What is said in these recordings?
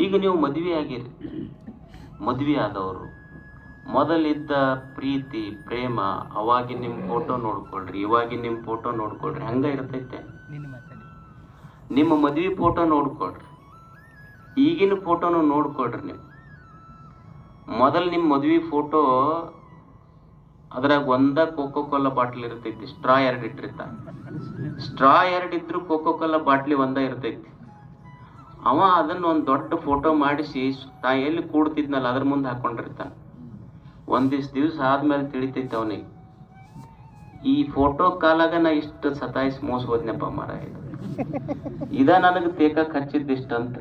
ಈಗ ನೀವು ಮದುವೆ ಆಗಿರಿ, ಮದುವೆ ಆದವರು ಮೊದಲಿದ್ದ ಪ್ರೀತಿ ಪ್ರೇಮ ಅವಾಗಿನ ನಿಮ್ಮ ಫೋಟೋ ನೋಡ್ಕೊಳ್ರಿ, ಇವಾಗಿನ ನಿಮ್ಮ ಫೋಟೋ ನೋಡ್ಕೊಳ್ರಿ, ಹಂಗ ಇರ್ತೈತೆ. ನಿಮ್ಮ ಮದುವೆ ಫೋಟೋ ನೋಡ್ಕೊಳ್ರಿ, ಈಗಿನ ಫೋಟೋನು ನೋಡ್ಕೊಳ್ರಿ. ನೀವು ಮೊದಲು ನಿಮ್ಮ ಮದುವೆ ಫೋಟೋ ಅದ್ರಾಗ ಒಂದ ಕೋಕೋ ಕೋಲಾ ಬಾಟ್ಲಿ ಇರ್ತೈತಿ, ಸ್ಟ್ರಾ 2 ಇಟ್ಟಿರ್ತಾನ. ಸ್ಟ್ರಾ 2 ಇದ್ರು ಕೋಕೋ ಕೋಲಾ ಬಾಟ್ಲಿ ಒಂದ ಇರ್ತೈತಿ. ಅವ ಅದನ್ನ ಒಂದು ದೊಡ್ಡ ಫೋಟೋ ಮಾಡಿಸಿ ನಾ ಎಲ್ಲಿ ಕೂಡ್ತಿದ್ನಲ್ಲ ಅದ್ರ ಮುಂದೆ ಹಾಕೊಂಡಿರ್ತಾನ. ದಿವ್ಸ ಆದ್ಮೇಲೆ ತಿಳಿತೈತೆ ಅವನಿಗೆ, ಈ ಫೋಟೋ ಕಾಲಾಗ ನಾ ಇಷ್ಟು ಸತಾಯಿಸಿ ಮೋಸ ಹೋದ್ನಪ್ಪ ಮರ, ಇದ ನನಗೆ ತೇಕಕ್ ಹಚ್ಚಿದ್ದಿಷ್ಟ ಅಂತ.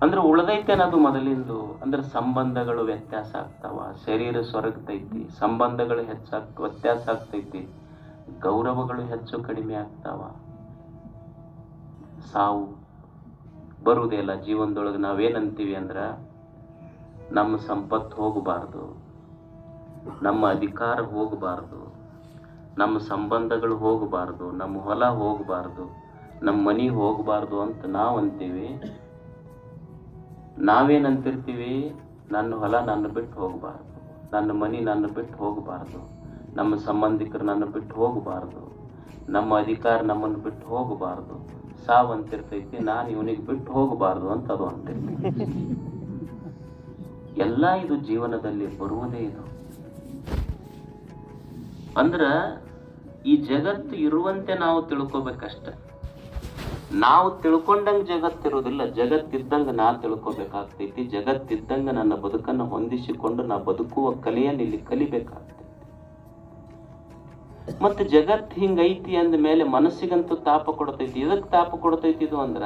ಅಂದ್ರೆ ಉಳ್ದೈತೇನದು ಮೊದಲಿಂದು. ಅಂದ್ರೆ ಸಂಬಂಧಗಳು ವ್ಯತ್ಯಾಸ ಆಗ್ತಾವ, ಶರೀರ ಸೊರಗ್ತೈತಿ, ಸಂಬಂಧಗಳು ವ್ಯತ್ಯಾಸ ಆಗ್ತೈತಿ, ಗೌರವಗಳು ಹೆಚ್ಚು ಕಡಿಮೆ ಆಗ್ತಾವ, ಸಾವು ಬರುವುದಿಲ್ಲ ಜೀವನದೊಳಗೆ. ನಾವೇನಂತೀವಿ ಅಂದ್ರ ನಮ್ಮ ಸಂಪತ್ತು ಹೋಗಬಾರ್ದು, ನಮ್ಮ ಅಧಿಕಾರ ಹೋಗಬಾರ್ದು, ನಮ್ಮ ಸಂಬಂಧಗಳು ಹೋಗಬಾರ್ದು, ನಮ್ಮ ಹೊಲ ಹೋಗಬಾರ್ದು, ನಮ್ಮ ಮನಿ ಹೋಗಬಾರ್ದು ಅಂತ ನಾವು ಅಂತೀವಿ. ನಾವೇನಂತಿರ್ತೀವಿ, ನನ್ನ ಹೊಲ ನನ್ನ ಬಿಟ್ಟು ಹೋಗಬಾರ್ದು, ನನ್ನ ಮನಿ ನನ್ನ ಬಿಟ್ಟು ಹೋಗಬಾರ್ದು, ನಮ್ಮ ಸಂಬಂಧಿಕರು ನನ್ನ ಬಿಟ್ಟು ಹೋಗಬಾರ್ದು, ನಮ್ಮ ಅಧಿಕಾರ ನಮ್ಮನ್ನು ಬಿಟ್ಟು ಹೋಗಬಾರ್ದು. ಸಾವು ಅಂತಿರ್ತೈತಿ, ನಾನು ಇವನಿಗೆ ಬಿಟ್ಟು ಹೋಗಬಾರ್ದು ಅಂತ ಅದು ಅಂತಿರ್ತೀವಿ. ಎಲ್ಲ ಇದು ಜೀವನದಲ್ಲಿ ಬರುವುದೇ ಇದು. ಅಂದ್ರ ಈ ಜಗತ್ತು ಇರುವಂತೆ ನಾವು ತಿಳ್ಕೊಬೇಕಷ್ಟ. ನಾವು ತಿಳ್ಕೊಂಡಂಗ ಜಗತ್ತಿರುವುದಿಲ್ಲ, ಜಗತ್ತಿದ್ದಂಗ ನಾ ತಿಳ್ಕೊಬೇಕಾಗ್ತೈತಿ. ಜಗತ್ತಿದ್ದಂಗ ನನ್ನ ಬದುಕನ್ನು ಹೊಂದಿಸಿಕೊಂಡು ನಾ ಬದುಕುವ ಕಲೆಯನ್ನು ಇಲ್ಲಿ ಕಲಿಬೇಕಾಗ್ತೈತಿ. ಮತ್ತೆ ಜಗತ್ ಹಿಂಗೈತಿ ಅಂದ ಮೇಲೆ ಮನಸ್ಸಿಗಂತೂ ತಾಪ ಕೊಡ್ತೈತಿ. ಇದಕ್ಕೆ ತಾಪ ಕೊಡ್ತೈತಿ ಇದು ಅಂದ್ರ,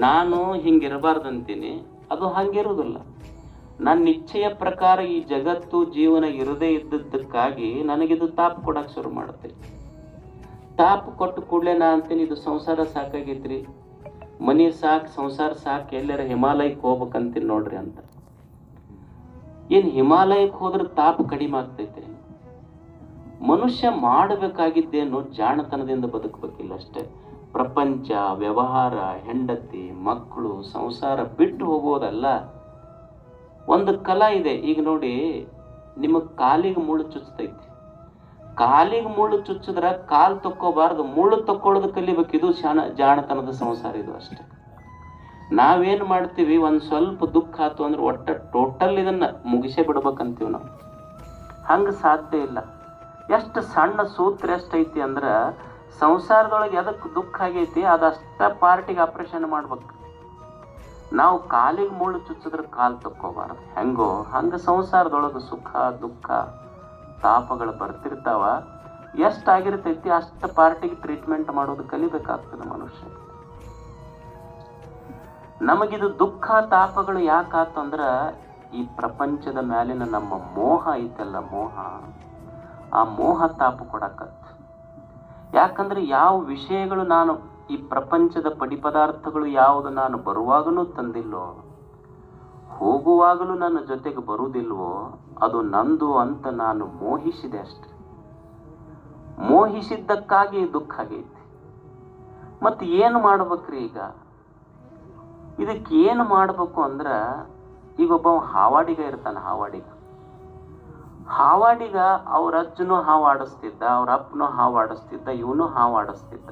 ನಾನು ಹಿಂಗಿರಬಾರ್ದಂತೀನಿ, ಅದು ಹಂಗಿರುವುದಿಲ್ಲ. ನನ್ನ ಇಚ್ಛೆಯ ಪ್ರಕಾರ ಈ ಜಗತ್ತು ಜೀವನ ಇರದೇ ಇದ್ದದ್ದಕ್ಕಾಗಿ ನನಗಿದು ತಾಪ ಕೊಡಕ್ ಶುರು ಮಾಡುತ್ತೈತಿ. ತಾಪ ಕೊಟ್ಟು ಕೂಡಲೇ ನಾ ಅಂತೀನಿ, ಇದು ಸಂಸಾರ ಸಾಕಾಗೈತ್ರಿ, ಮನಿ ಸಾಕ್, ಸಂಸಾರ ಸಾಕ್, ಎಲ್ಲರ ಹಿಮಾಲಯಕ್ಕೆ ಹೋಗ್ಬೇಕಂತೀನಿ ನೋಡ್ರಿ ಅಂತ. ಏನ್ ಹಿಮಾಲಯಕ್ಕೆ ಹೋದ್ರೆ ತಾಪ ಕಡಿಮೆ ಆಗ್ತೈತೆ? ಮನುಷ್ಯ ಮಾಡಬೇಕಾಗಿದ್ದೇನು ಜಾಣತನದಿಂದ ಬದುಕಬೇಕಿಲ್ಲ ಅಷ್ಟೇ. ಪ್ರಪಂಚ, ವ್ಯವಹಾರ, ಹೆಂಡತಿ, ಮಕ್ಕಳು, ಸಂಸಾರ ಬಿಟ್ಟು ಹೋಗೋದಲ್ಲ. ಒಂದು ಕಲಾ ಇದೆ. ಈಗ ನೋಡಿ, ನಿಮಗ್ ಕಾಲಿಗೆ ಮುಳ್ಳು ಚುಚ್ಚತೈತಿ, ಕಾಲಿಗೆ ಮುಳ್ಳು ಚುಚ್ಚಿದ್ರ ಕಾಲ್ ತಕ್ಕೋಬಾರ್ದು, ಮುಳ್ಳು ತಕ್ಕೊಳ್ಳೋದು ಕಲಿಬೇಕು. ಇದು ಜಾಣತನದ ಸಂಸಾರ ಇದು ಅಷ್ಟೇ. ನಾವೇನ್ ಮಾಡ್ತೀವಿ, ಒಂದ್ ಸ್ವಲ್ಪ ದುಃಖ ಆಯ್ತು ಅಂದ್ರೆ ಒಟ್ಟ ಟೋಟಲ್ ಇದನ್ನ ಮುಗಿಸೇ ಬಿಡ್ಬೇಕಂತೀವಿ ನಾವು. ಹಂಗ ಸಾಧ್ಯ ಇಲ್ಲ. ಎಷ್ಟು ಸಣ್ಣ ಸೂತ್ರ ಎಷ್ಟೈತಿ ಅಂದ್ರ, ಸಂಸಾರದೊಳಗೆ ಎದಕ್ಕೆ ದುಃಖ ಆಗೈತಿ ಅದಷ್ಟ ಪಾರ್ಟಿಗೆ ಆಪರೇಷನ್ ಮಾಡ್ಬೇಕು. ನಾವು ಕಾಲಿಗೆ ಮುಳ್ಳು ಚುಚ್ಚಿದ್ರೆ ಕಾಲ್ ತಕ್ಕೋಬಾರ್ದು. ಹೆಂಗೋ ಹಂಗ ಸಂಸಾರದೊಳಗೆ ಸುಖ ದುಃಖ ತಾಪಗಳು ಬರ್ತಿರ್ತಾವ. ಎಷ್ಟಾಗಿರ್ತೈತಿ ಅಷ್ಟ ಪಾರ್ಟಿಗೆ ಟ್ರೀಟ್ಮೆಂಟ್ ಮಾಡೋದು ಕಲಿಬೇಕಾಗ್ತದೆ ಮನುಷ್ಯ. ನಮಗಿದು ದುಃಖ ತಾಪಗಳು ಯಾಕಾತಂದ್ರ, ಈ ಪ್ರಪಂಚದ ಮೇಲಿನ ನಮ್ಮ ಮೋಹ ಐತಲ್ಲ, ಮೋಹ, ಆ ಮೋಹ ತಾಪ ಕೊಡಕತ್ತ. ಯಾಕಂದ್ರೆ ಯಾವ ವಿಷಯಗಳು ನಾನು ಈ ಪ್ರಪಂಚದ ಪದಾರ್ಥಗಳು ಯಾವುದು ನಾನು ಬರುವಾಗಲೂ ತಂದಿಲ್ಲೋ, ಹೋಗುವಾಗಲೂ ನನ್ನ ಜೊತೆಗೆ ಬರುವುದಿಲ್ವೋ, ಅದು ನಂದು ಅಂತ ನಾನು ಮೋಹಿಸಿದೆ ಅಷ್ಟೆ. ಮೋಹಿಸಿದ್ದಕ್ಕಾಗಿ ದುಃಖ ಆಗೈತಿ. ಮತ್ತೆ ಏನು ಮಾಡ್ಬೇಕ್ರಿ ಈಗ? ಇದಕ್ಕೆ ಏನು ಮಾಡ್ಬೇಕು ಅಂದ್ರ, ಈಗ ಒಬ್ಬ ಹಾವಾಡಿಗ ಇರ್ತಾನ. ಹಾವಾಡಿಗ ಅವ್ರ ಅಜ್ಜನೂ ಹಾವು ಆಡಿಸ್ತಿದ್ದ, ಅವ್ರ ಅಪ್ಪನೂ ಹಾವು ಆಡಿಸ್ತಿದ್ದ, ಇವನು ಹಾವು ಆಡಿಸ್ತಿದ್ದ.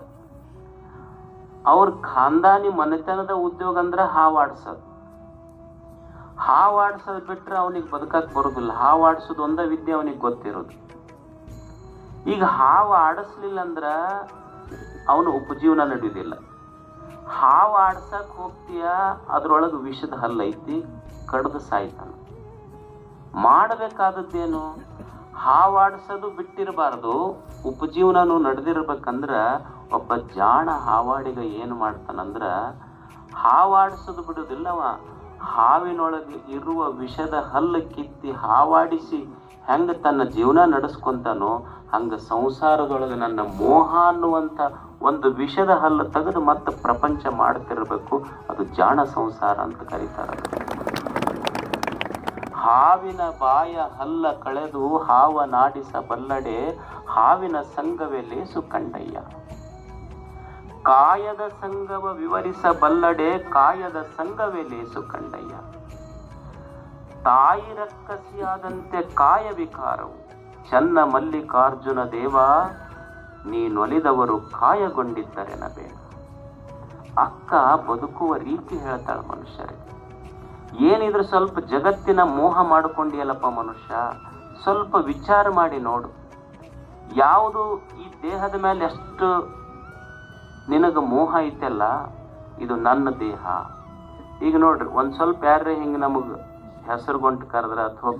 ಅವ್ರ ಖಾನ್ದಾನಿ ಮನೆತನದ ಉದ್ಯೋಗ ಅಂದ್ರ ಹಾವು ಆಡ್ಸೋದು. ಹಾವು ಆಡ್ಸೋದ್ ಬಿಟ್ರೆ ಅವನಿಗೆ ಬದುಕಕ್ ಬರುದಿಲ್ಲ. ಹಾವು ಆಡ್ಸೋದು ಒಂದ ವಿದ್ಯೆ ಅವನಿಗೆ ಗೊತ್ತಿರೋದು. ಈಗ ಹಾವು ಆಡಿಸ್ಲಿಲ್ಲ ಅಂದ್ರ ಅವನು ಉಪಜೀವನ ನಡೆಯುವುದಿಲ್ಲ. ಹಾವು ಆಡ್ಸಕ್ ಹೋಗ್ತೀಯ, ಅದ್ರೊಳಗೆ ವಿಷದ ಹಲ್ಲೈತಿ, ಕಡ್ದು ಸಾಯ್ತಾನ. ಮಾಡಬೇಕಾದದ್ದೇನು? ಹಾವು ಆಡ್ಸೋದು ಬಿಟ್ಟಿರಬಾರ್ದು, ಉಪಜೀವನನು ನಡೆದಿರ್ಬೇಕಂದ್ರ ಒಬ್ಬ ಜಾಣ ಹಾವಾಡಿಗ ಏನು ಮಾಡ್ತಾನಂದ್ರ, ಹಾವು ಆಡ್ಸೋದು ಬಿಡುದಿಲ್ಲವ, ಹಾವಿನೊಳಗೆ ಇರುವ ವಿಷದ ಹಲ್ಲು ಕಿತ್ತಿ ಹಾವಾಡಿಸಿ ಹೆಂಗ ತನ್ನ ಜೀವನ ನಡೆಸ್ಕೊಂತಾನೋ ಹಂಗ ಸಂಸಾರದೊಳಗೆ ನನ್ನ ಮೋಹ ಅನ್ನುವಂಥ ಒಂದು ವಿಷದ ಹಲ್ಲು ತೆಗೆದು ಮತ್ತೆ ಪ್ರಪಂಚ ಮಾಡ್ತಿರ್ಬೇಕು. ಅದು ಜಾಣ ಸಂಸಾರ ಅಂತ ಕರೀತಾರ. ಹಾವಿನ ಬಾಯ ಹಲ್ಲ ಕಳೆದು ಹಾವ ನಾಡಿಸ ಬಲ್ಲಡೆ, ಹಾವಿನ ಸಂಘವೇ ಲೇಸು ಕಂಡಯ್ಯ. ಕಾಯದ ಸಂಗವ ವಿವರಿಸಬಲ್ಲಡೆ ಕಾಯದ ಸಂಗವೇ ಲೇಸು ಕಂಡಯ್ಯ. ತಾಯಿ ರಕ್ಕಸಿಯಾದಂತೆ ಕಾಯ ವಿಕಾರವು ಚನ್ನ ಮಲ್ಲಿಕಾರ್ಜುನ ದೇವ, ನೀನೊಲಿದವರು ಕಾಯಗೊಂಡಿದ್ದರೆನಬೇಡ. ಅಕ್ಕ ಬದುಕುವ ರೀತಿ ಹೇಳ್ತಾಳೆ ಮನುಷ್ಯರಿಗೆ. ಏನಿದ್ರು ಸ್ವಲ್ಪ ಜಗತ್ತಿನ ಮೋಹ ಮಾಡಿಕೊಂಡಿಯಲ್ಲಪ್ಪ ಮನುಷ್ಯ, ಸ್ವಲ್ಪ ವಿಚಾರ ಮಾಡಿ ನೋಡು. ಯಾವುದು ಈ ದೇಹದ ಮೇಲೆ ಎಷ್ಟು ನಿನಗ ಮೋಹ ಐತೆಲ್ಲ, ಇದು ನನ್ನ ದೇಹ. ಈಗ ನೋಡ್ರಿ, ಒಂದ್ ಸ್ವಲ್ಪ ಯಾರೇ ಹಿಂಗೆ ನಮಗ್ ಹೆಸರುಗೊಂಡು ಕರೆದ್ರ ಅಥವಾ